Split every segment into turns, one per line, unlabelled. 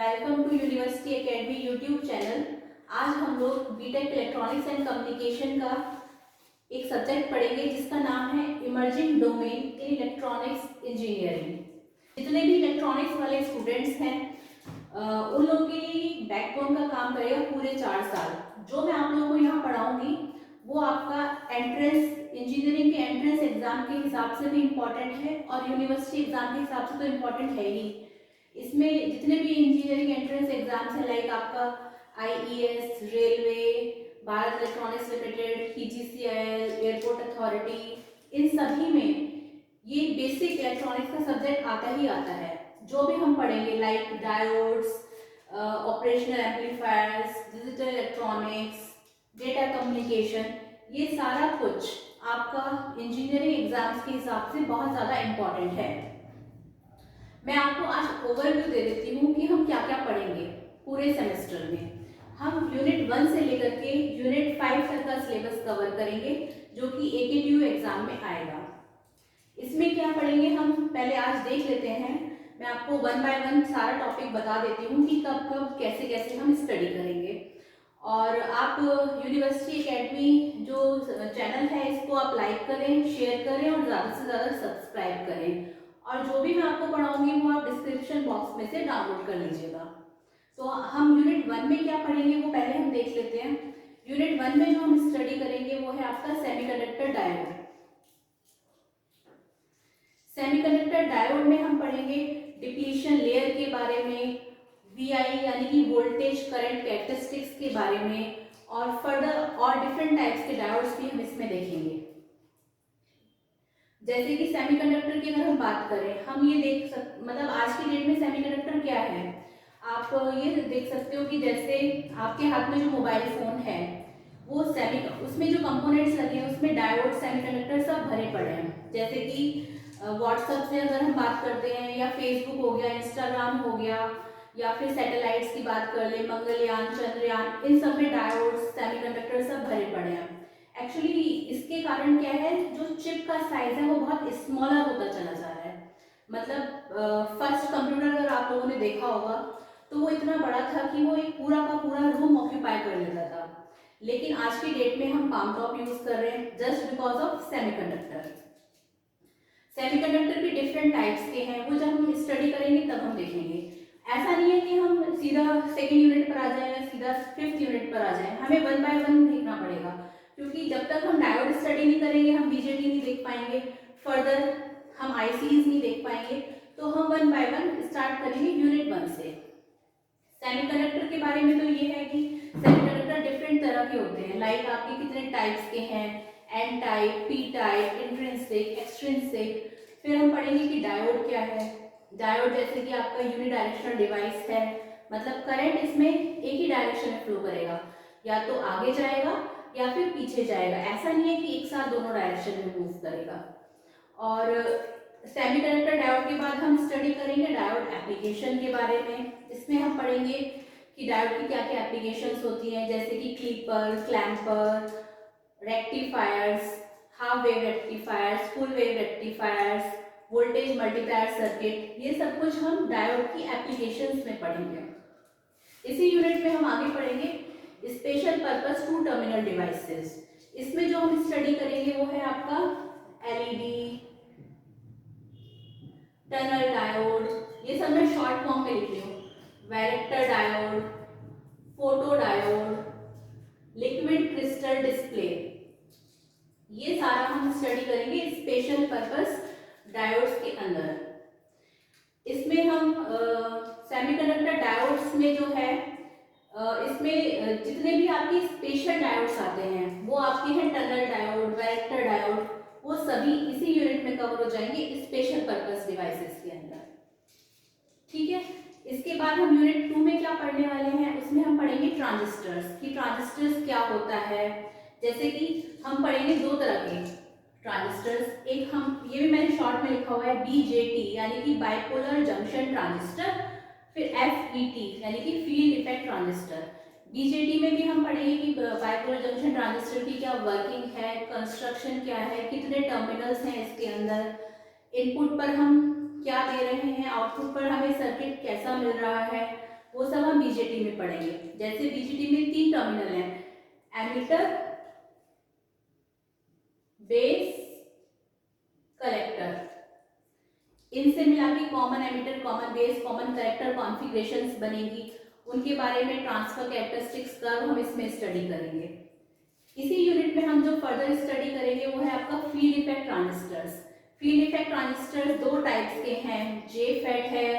Welcome to university academy YouTube channel. आज हम लोग बीटेक इलेक्ट्रॉनिक्स एंड कम्युनिकेशन का एक सब्जेक्ट पढ़ेंगे जिसका नाम है emerging domain in electronics engineering. जितने भी इलेक्ट्रॉनिक्स वाले स्टूडेंट्स हैं उन लोगों के लिए बैकबोन का काम करेगा पूरे 4 साल। जो मैं आप लोगों को यहाँ पढ़ाऊंगी वो आपका एंट्रेंस इंजीनियरिंग के एंट्रेंस एग्जाम के हिसाब से भी इम्पॉर्टेंट है और यूनिवर्सिटी एग्जाम के हिसाब से तो इम्पॉर्टेंट है ही। इसमें जितने भी इंजीनियरिंग एंट्रेंस एग्जाम्स हैं लाइक आपका IES, railway, Bharat electronics limited, PGCL, airport authority, इन सभी में ये बेसिक इलेक्ट्रॉनिक्स का सब्जेक्ट आता ही आता है। जो भी हम पढ़ेंगे like diodes, operational amplifiers, digital electronics, data communication, ये सारा कुछ आपका इंजीनियरिंग एग्जाम्स के हिसाब से बहुत ज़्यादा इम्पॉर्टेंट है। मैं आपको आज ओवरव्यू दे देती हूँ कि हम क्या क्या पढ़ेंगे पूरे सेमेस्टर में। हम यूनिट 1 से लेकर के यूनिट 5 तक का सिलेबस कवर करेंगे जो कि AKTU एग्जाम में आएगा। इसमें क्या पढ़ेंगे हम पहले आज देख लेते हैं। मैं आपको 1 बाय 1 सारा टॉपिक बता देती हूँ कि कब कब कैसे कैसे हम स्टडी करेंगे। और आप यूनिवर्सिटी एकेडमी जो चैनल है इसको आप लाइक करें, शेयर करें और ज़्यादा से ज़्यादा सब्सक्राइब करें। और जो भी मैं आपको पढ़ाऊंगी वो आप डिस्क्रिप्शन बॉक्स में से डाउनलोड कर लीजिएगा। तो हम यूनिट 1 में क्या पढ़ेंगे वो पहले हम देख लेते हैं। यूनिट 1 में जो हम स्टडी करेंगे वो है आपका सेमीकंडक्टर डायोड। सेमीकंडक्टर डायोड में हम पढ़ेंगे डिप्लीशन लेयर के बारे में, VI यानी कि वोल्टेज करंट कैरेक्टरिस्टिक्स के बारे में, और फर्दर और डिफरेंट टाइप्स के डायोड्स भी हम इसमें देखेंगे। जैसे कि सेमीकंडक्टर की अगर हम बात करें, हम ये मतलब आज की डेट में सेमीकंडक्टर क्या है आप ये देख सकते हो कि जैसे आपके हाथ में जो मोबाइल फोन है वो उसमें जो कंपोनेंट्स लगे हैं उसमें डायोड, सेमीकंडक्टर सब भरे पड़े हैं। जैसे कि व्हाट्सएप से अगर हम बात करते हैं या फेसबुक हो गया, इंस्टाग्राम हो गया, या फिर सैटेलाइट्स की बात कर ले, मंगलयान, चंद्रयान, इन सब में डायोड्स, सेमीकंडक्टर सब भरे पड़े हैं। एक्चुअली इसके कारण क्या है, जो चिप का साइज है वो बहुत स्मॉलर होता चला जा रहा है। मतलब फर्स्ट कंप्यूटर अगर आप लोगों ने देखा होगा तो वो इतना बड़ा था कि वो एक पूरा का पूरा रूम ऑक्यूपाई कर लेता था, लेकिन आज की डेट में हम पाम टॉप यूज कर रहे हैं just because of semiconductor. Semiconductor भी डिफरेंट टाइप्स के हैं, वो जब हम स्टडी करेंगे तब हम देखेंगे। ऐसा नहीं है कि हम सीधा सेकेंड यूनिट पर आ जाए या सीधा 5th यूनिट पर आ जाए, हमें 1 बाय 1 देखना पड़ेगा, क्योंकि जब तक हम डायोड स्टडी नहीं करेंगे हम BJT नहीं देख पाएंगे, फर्दर हम ICs नहीं देख पाएंगे। तो हम 1 बाय 1 स्टार्ट करेंगे यूनिट 1 से। सेमीकंडक्टर के बारे में तो ये है कि सेमीकंडक्टर डिफरेंट तरह के होते हैं, लाइक आपके कितने टाइप्स के हैं, N type, P type, intrinsic, extrinsic. फिर हम पढ़ेंगे कि डायोड क्या है। डायोड जैसे कि आपका यूनिडायरेक्शनल डिवाइस है, मतलब करंट इसमें एक ही डायरेक्शन में फ्लो करेगा, या तो आगे जाएगा या फिर पीछे जाएगा। ऐसा नहीं है कि एक साथ दोनों डायरेक्शन में मूव करेगा। और सेमीकंडक्टर डायोड के बाद हम स्टडी करेंगे डायोड एप्लीकेशन के बारे में। इसमें हम पढ़ेंगे कि डायोड की क्या क्या एप्लीकेशंस होती हैं, जैसे कि clipper, clamper, rectifiers, half wave rectifiers, full wave rectifiers, voltage multiplier circuit, ये सब कुछ हम डायोड की एप्लीकेशंस में पढ़ेंगे। इसी यूनिट में हम आगे पढ़ेंगे special purpose two terminal devices. इसमें जो हम स्टडी करेंगे वो है आपका LED, टनल डायोड, ये सब मैं शॉर्ट फॉर्म में लिख रही हूँ, varactor diode, photo diode, liquid crystal display, ये सारा हम स्टडी करेंगे स्पेशल पर्पस डायोड्स के अंदर। इसमें हम सेमीकंडक्टर डायोड्स में जो है इसमें जितने भी आपके स्पेशल डायोड्स आते हैं वो आपके हैं टनल डायोड, वैरेक्टर डायोड, वो सभी इसी यूनिट में कवर हो जाएंगे स्पेशल पर्पस डिवाइसेस के अंदर। ठीक है, इसके बाद हम यूनिट 2 में क्या पढ़ने वाले हैं, उसमें हम पढ़ेंगे ट्रांजिस्टर्स कि ट्रांजिस्टर्स क्या होता है। जैसे कि हम पढ़ेंगे 2 तरह के ट्रांजिस्टर्स, एक हम ये भी मैंने शॉर्ट में लिखा हुआ है BJT यानी कि बाइपोलर जंक्शन ट्रांजिस्टर, फिर FET यानी कि फील्ड इफेक्ट ट्रांजिस्टर। BJT में भी हम पढ़ेंगे कि बाइपोलर जंक्शन ट्रांजिस्टर की क्या वर्किंग है, कंस्ट्रक्शन क्या है, कितने टर्मिनल्स हैं इसके अंदर, इनपुट पर हम क्या दे रहे हैं, आउटपुट पर हमें सर्किट कैसा मिल रहा है। वो सब हम बीजेटी में पढ़ेंगे। जैसे बीजेटी में 3 टर्मिनल हैं, एमिटर, बेस, कलेक्टर। इनसे मिला के common emitter, common base, common collector configurations बनेगी। उनके बारे में ट्रांसफर कैरेक्टरिस्टिक्स कर्व हम इसमें स्टडी करेंगे। इसी यूनिट में हम जो फर्दर स्टडी करेंगे वो है आपका field effect transistors. Field effect transistors 2 types के हैं, जेफेट है,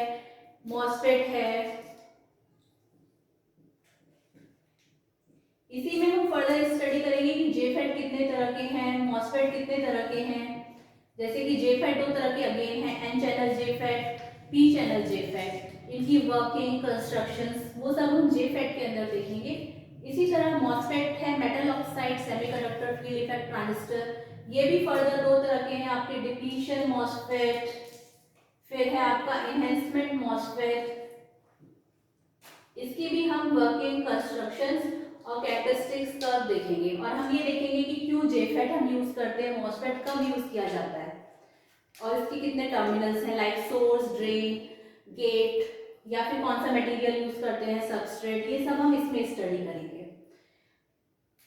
मॉसफेट है। इसी में हम फर्दर स्टडी करेंगे कि जेफेट कितने तरह के हैं, मॉसफेट कितने तरह के हैं। जैसे कि जेफेट 2 तरह के अगेन हैं, N channel JFET, P channel JFET. इनकी वर्किंग, कंस्ट्रक्शंस वो सब हम जेफेट के अंदर देखेंगे। इसी तरह मॉसफेट है, metal oxide semiconductor field effect transistor. ये भी फर्दर 2 तरह के हैं आपके, डिप्लीशन मॉसफेट, फिर है आपका एनहेंसमेंट मॉसफेट। इसकी भी हम वर्किंग, कंस्ट्रक्शंस और कैरेक्टरिस्टिक्स कर्व देखेंगे। और हम ये देखेंगे कि क्यों जेफेट हम यूज करते हैं, मॉसफेट कब यूज किया जाता है, और इसके कितने टर्मिनल्स हैं, लाइक सोर्स, ड्रेन, गेट, या फिर कौन सा मटेरियल यूज करते हैं, सबस्ट्रेट। ये सब हम इसमें स्टडी करेंगे।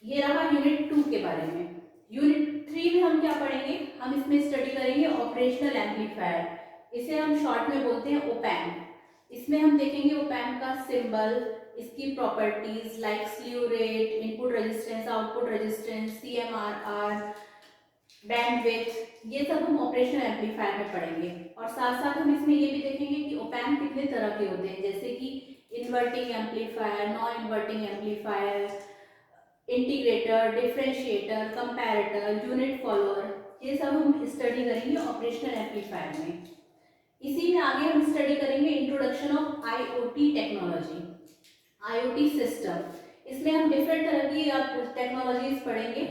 ये रहा यूनिट 2 के बारे में। यूनिट 3 में हम क्या पढ़ेंगे, हम इसमें स्टडी करेंगे ऑपरेशनल एम्पलीफायर। इसे हम शॉर्ट में बोलते हैं ओपैम्प। इसमें हम देखेंगे ओपैम्प का सिंबल, इसकी properties like slew rate, input resistance, output resistance, CMRR, bandwidth, ये सब हम ऑपरेशनल एम्पलीफायर में पढ़ेंगे। और साथ साथ हम इसमें ये भी देखेंगे कि ओपैम्प कितने तरह के होते हैं, जैसे कि inverting amplifier, non inverting amplifier, integrator, differentiator, comparator, unit follower. ये सब हम स्टडी करेंगे ऑपरेशनल एम्पलीफायर में। इसी में आगे हम स्टडी करेंगे introduction of IoT technology, IoT system. इसमें हम डिफरेंट तरह की टेक्नोलॉजीज पढ़ेंगे।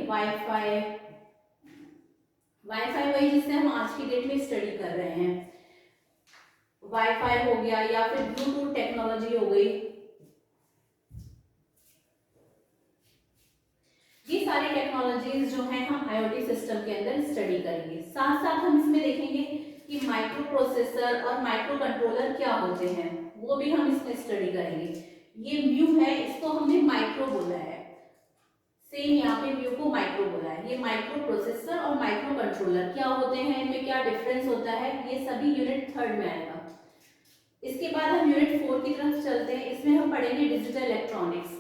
वाईफाई वही जिससे हम आज की डेट में स्टडी कर रहे हैं, वाईफाई हो गया, या फिर ब्लूटूथ टेक्नोलॉजी हो गई। ये सारी टेक्नोलॉजीज जो हैं हम IoT सिस्टम के अंदर स्टडी करेंगे। साथ साथ हम इसमें देखेंगे कि माइक्रो प्रोसेसर और माइक्रो कंट्रोलर क्या होते हैं, वो भी हम इसमें स्टडी करेंगे। ये म्यू है, इसको हमने माइक्रो बोला है, सेम यहाँ पे म्यू को माइक्रो बोला है। ये माइक्रो प्रोसेसर और माइक्रो कंट्रोलर क्या होते हैं, इनमें क्या डिफरेंस होता है, ये सभी यूनिट 3 में आएगा। इसके बाद हम यूनिट 4 की तरफ चलते हैं। इसमें हम पढ़ेंगे डिजिटल इलेक्ट्रॉनिक्स।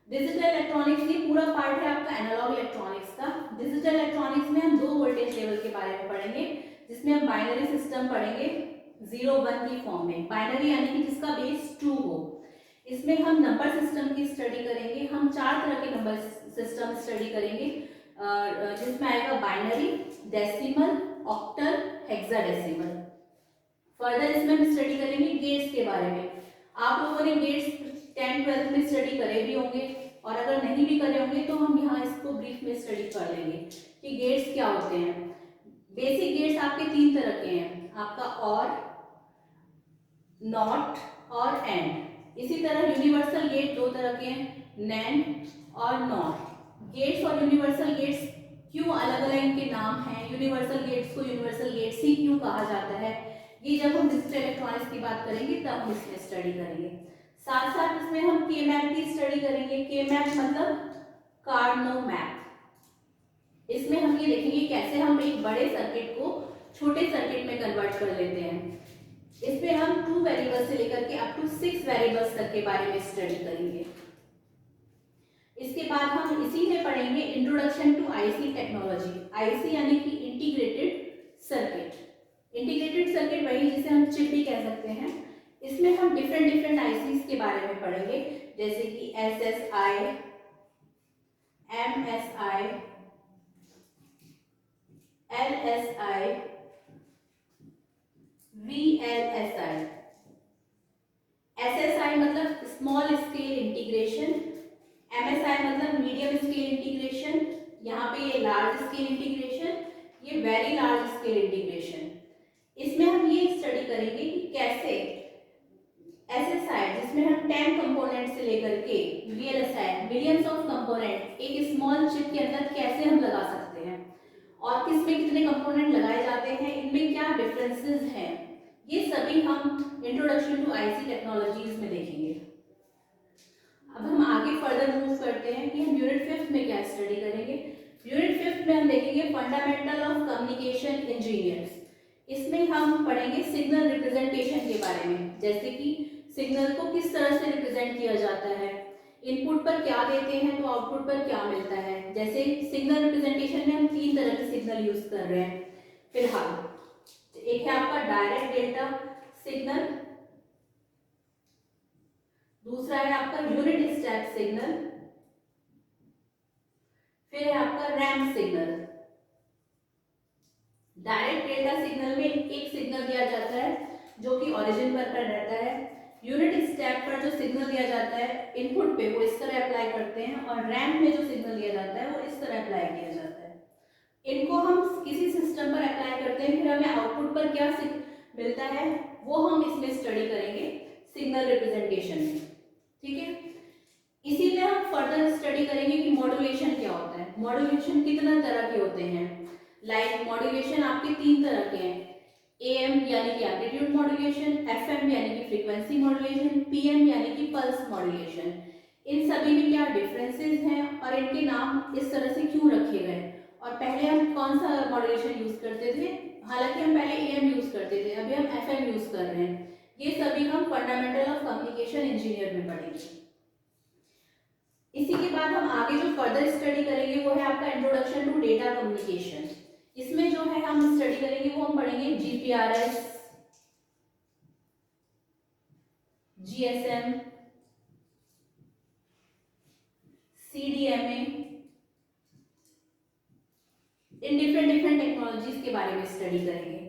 डिजिटल इलेक्ट्रॉनिक्स ये पूरा पार्ट है आपका एनालॉग इलेक्ट्रॉनिक्स का। डिजिटल इलेक्ट्रॉनिक्स में हम 2 वोल्टेज लेवल के बारे में पढ़ेंगे, जिसमें हम बाइनरी सिस्टम पढ़ेंगे 0-1 की फॉर्म में, बाइनरी यानी कि जिसका बेस 2 हो। इसमें हम नंबर सिस्टम की स्टडी करेंगे। हम 4 तरह के नंबर सिस्टम स्टडी करेंगे, जिसमें आएगा binary, decimal, octal, hexadecimal. Further इसमें हम स्टडी करेंगे गेट्स के बारे में। आप लोगों ने गेट्स 10-12 में स्टडी करे भी होंगे, और अगर नहीं भी करे होंगे तो हम यहाँ इसको ब्रीफ में स्टडी कर लेंगे कि गेट्स क्या होते हैं। बेसिक गेट्स आपके 3 तरह के हैं, आपका और, नॉट और एंड। इसी तरह यूनिवर्सल गेट 2 तरह के हैं, नैंड और नॉट। गेट्स और यूनिवर्सल गेट्स क्यों अलग अलग इनके नाम हैं, यूनिवर्सल गेट्स को यूनिवर्सल गेट्स ही क्यों कहा जाता है, ये जब हम डिजिटल इलेक्ट्रॉनिक्स की बात करेंगे तब हम इसमें स्टडी करेंगे। साथ साथ इसमें हम के-मैप की स्टडी करेंगे। के-मैप मतलब कार्नो मैप। इसमें हम ये देखेंगे कैसे हम एक बड़े सर्किट को छोटे सर्किट में कन्वर्ट कर लेते हैं। इसमें हम 2 वेरिएबल्स से लेकर के अप टू 6 वेरिएबल्स तक के बारे में स्टडी करेंगे। इसके बाद हम इसी में पढ़ेंगे introduction to IC technology. IC यानी कि इंटीग्रेटेड सर्किट। इंटीग्रेटेड सर्किट वही जिसे हम चिप भी कह सकते हैं। इसमें हम डिफरेंट आईसीज के बारे में पढ़ेंगे, जैसे कि SSI, MSI, LSI, VLSI। SSI मतलब स्मॉल स्केल इंटीग्रेशन, MSI मतलब मीडियम स्केल इंटीग्रेशन, यहाँ पे ये लार्ज स्केल इंटीग्रेशन, ये वेरी लार्ज स्केल इंटीग्रेशन। इसमें हम ये स्टडी करेंगे कि कैसे SSI जिसमें हम 10 कंपोनेंट से लेकर के VLSI मिलियंस ऑफ कंपोनेंट एक स्मॉल चिप के अंदर कैसे हम लगा सकते हैं, और किसमें कितने कंपोनेंट लगाए जाते हैं, इनमें क्या डिफरेंसेस हैं, ये सभी हम इंट्रोडक्शन टू आईसी टेक्नोलॉजीज में देखेंगे। अब हम आगे फर्दर मूव करते हैं कि हम यूनिट 5 में क्या स्टडी करेंगे। यूनिट 5 में हम देखेंगे फंडामेंटल ऑफ कम्युनिकेशन इंजीनियर्स। इसमें हम पढ़ेंगे सिग्नल रिप्रेजेंटेशन के बारे में, जैसे कि सिग्नल को किस तरह से रिप्रेजेंट किया जाता है, इनपुट पर क्या देते हैं तो आउटपुट पर क्या मिलता है। जैसे सिग्नल रिप्रेजेंटेशन में हम 3 तरह के सिग्नल यूज कर रहे हैं फिलहाल। एक है आपका डायरेक्ट डेल्टा सिग्नल, दूसरा है आपका यूनिट स्टेप सिग्नल, फिर है आपका ramp signal. Direct delta signal में एक सिग्नल दिया जाता है जो कि ओरिजिन पर रहता है। यूनिट स्टेप पर जो सिग्नल दिया जाता है इनपुट पे वो इस तरह अप्लाई करते हैं, और रैंप में जो सिग्नल दिया जाता है वो इस तरह अप्लाई किया जाता है। इनको हम किसी सिस्टम पर अप्लाई करते हैं, फिर हमें आउटपुट पर क्या मिलता है वो हम इसमें स्टडी करेंगे सिग्नल रिप्रेजेंटेशन में। ठीक है, इसी में हम फर्दर स्टडी करेंगे कि मॉड्यूलेशन क्या होता है। मॉड्यूलेशन कितना तरह के होते हैं, लाइक मॉड्यूलेशन आपके 3 तरह के हैं। AM यानी कि एम्पलीट्यूड मॉड्यूलेशन, FM यानी कि फ्रीक्वेंसी मॉड्यूलेशन, PM यानी कि पल्स मॉड्यूलेशन। इन सभी में क्या डिफरेंसेस हैं और इनके नाम इस तरह से क्यों रखे गए, और पहले हम कौन सा मॉड्यूलेशन यूज करते थे। हालांकि हम पहले AM यूज करते थे, अभी हम FM यूज कर रहे हैं। ये सभी हम फंडामेंटल ऑफ कम्युनिकेशन इंजीनियर में पढ़ेंगे। इसी के बाद हम आगे जो फर्दर स्टडी करेंगे वो है आपका इंट्रोडक्शन टू डेटा कम्युनिकेशन। इसमें जो है हम स्टडी करेंगे वो हम पढ़ेंगे GPRS, GSM, CDMA, in different technologies के बारे में स्टडी करेंगे।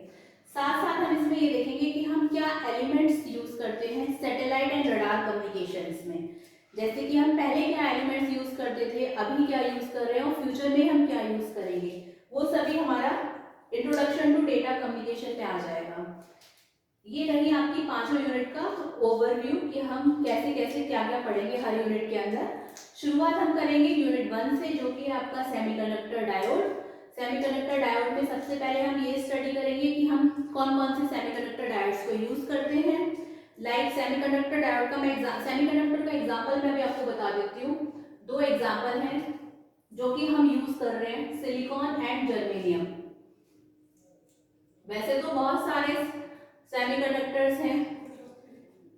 साथ साथ हम इसमें ये देखेंगे कि हम क्या एलिमेंट्स यूज करते हैं सैटेलाइट एंड रडार कम्युनिकेशंस में। जैसे कि हम पहले क्या एलिमेंट्स यूज करते थे, अभी क्या यूज कर रहे हैं और फ्यूचर में हम क्या यूज करेंगे, वो सभी हमारा इंट्रोडक्शन टू डेटा कम्युनिकेशन में आ जाएगा। ये रही आपकी 5 यूनिट का ओवरव्यू कि हम कैसे कैसे क्या क्या पढ़ेंगे हर यूनिट के अंदर। शुरुआत हम करेंगे यूनिट 1 से, जो कि है आपका सेमीकंडक्टर डायोड। सेमीकंडक्टर डायोड में सबसे पहले हम ये स्टडी करेंगे कि हम कौन कौन से सेमीकंडक्टर डायोड्स को यूज करते हैं। लाइक सेमीकंडक्टर डायोड का सेमीकंडक्टर का एग्जांपल मैं भी आपको बता देती हूँ। 2 एग्जांपल हैं जो कि हम यूज कर रहे हैं, सिलिकॉन एंड जर्मेनियम। वैसे तो बहुत सारे सेमीकंडक्टर्स हैं,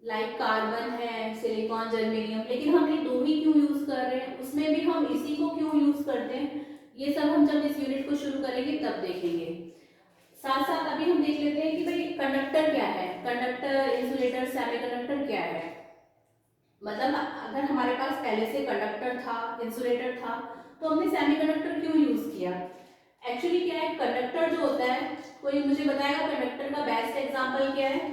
लाइक कार्बन है, सिलिकॉन, जर्मेनियम, लेकिन हम ये 2 ही क्यों यूज कर रहे हैं, उसमें भी हम इसी को क्यों यूज करते हैं, ये सब हम जब इस यूनिट को शुरू करेंगे तब देखेंगे। साथ साथ अभी हम देख लेते हैं कि भाई कंडक्टर क्या है, कंडक्टर, इंसुलेटर, सेमीकंडक्टर क्या है। मतलब अगर हमारे पास पहले से कंडक्टर था, इंसुलेटर था, तो हमने सेमीकंडक्टर क्यों यूज किया। एक्चुअली क्या है, कंडक्टर जो होता है, कोई मुझे बताएगा कंडक्टर का बेस्ट एग्जांपल क्या है।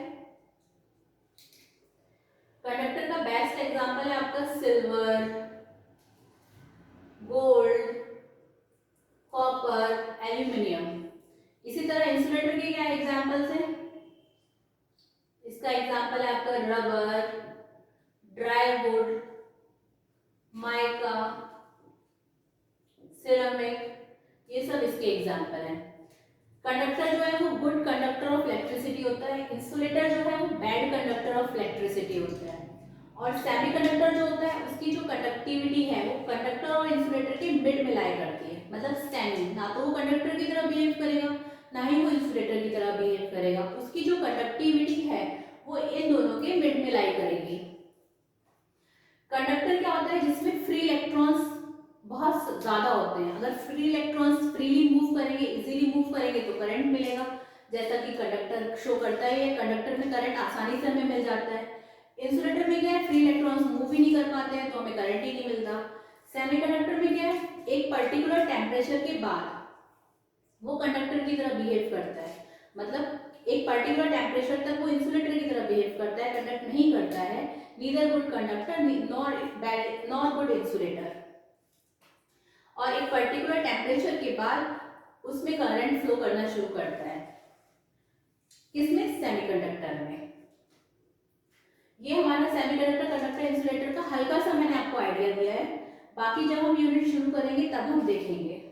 कंडक्टर का बेस्ट एग्जांपल है आपका सिल्वर, गोल्ड, कॉपर, एल्यूमिनियम। इसी तरह इंसुलेटर के क्या एग्जांपल्स हैं, इसका एग्जांपल है आपका rubber, dry would, mica, ceramic, ये सब इसके एग्जांपल हैं। कंडक्टर जो है वो गुड कंडक्टर ऑफ इलेक्ट्रिसिटी होता है, इंसुलेटर जो है वो बैड कंडक्टर ऑफ इलेक्ट्रिसिटी होता है, और सेमीकंडक्टर जो होता है उसकी जो कंडक्टिविटी है वो कंडक्टर और इंसुलेटर के मिड में लाई करती है। मतलब स्टैंडिंग, ना तो वो कंडक्टर की तरह बिहेव करेगा ना ही वो इंसुलेटर की तरह बिहेव करेगा, उसकी जो कंडक्टिविटी है वो इन दोनों के मिड में लाई करेगी। कंडक्टर क्या होता है, जिसमें फ्री इलेक्ट्रॉन्स बहुत ज्यादा होते हैं। अगर फ्री इलेक्ट्रॉन्स फ्रीली मूव करेंगे, इजीली मूव करेंगे तो करंट मिलेगा, जैसा कि कंडक्टर शो करता है। कंडक्टर में करंट आसानी से हमें मिल जाता है। इंसुलेटर में क्या है, फ्री इलेक्ट्रॉन्स मूव ही नहीं कर पाते हैं तो हमें करंट ही नहीं मिलता। सेमीकंडक्टर में क्या है, एक पर्टिकुलर टेम्परेचर के बाद वो कंडक्टर की तरह बिहेव करता है। मतलब एक पर्टिकुलर टेम्परेचर तक वो इंसुलेटर की तरह बिहेव करता है, कंडक्ट नहीं करता है। Neither good conductor nor good insulator. और एक पर्टिकुलर टेम्परेचर के बाद उसमें करंट फ्लो करना शुरू करता है। किसमें, सेमीकंडक्टर में। ये हमारा सेमीकंडक्टर, कंडक्टर, इंसुलेटर का हल्का सा मैंने आपको आइडिया दिया है, बाकी जब हम यूनिट शुरू करेंगे तब हम देखेंगे।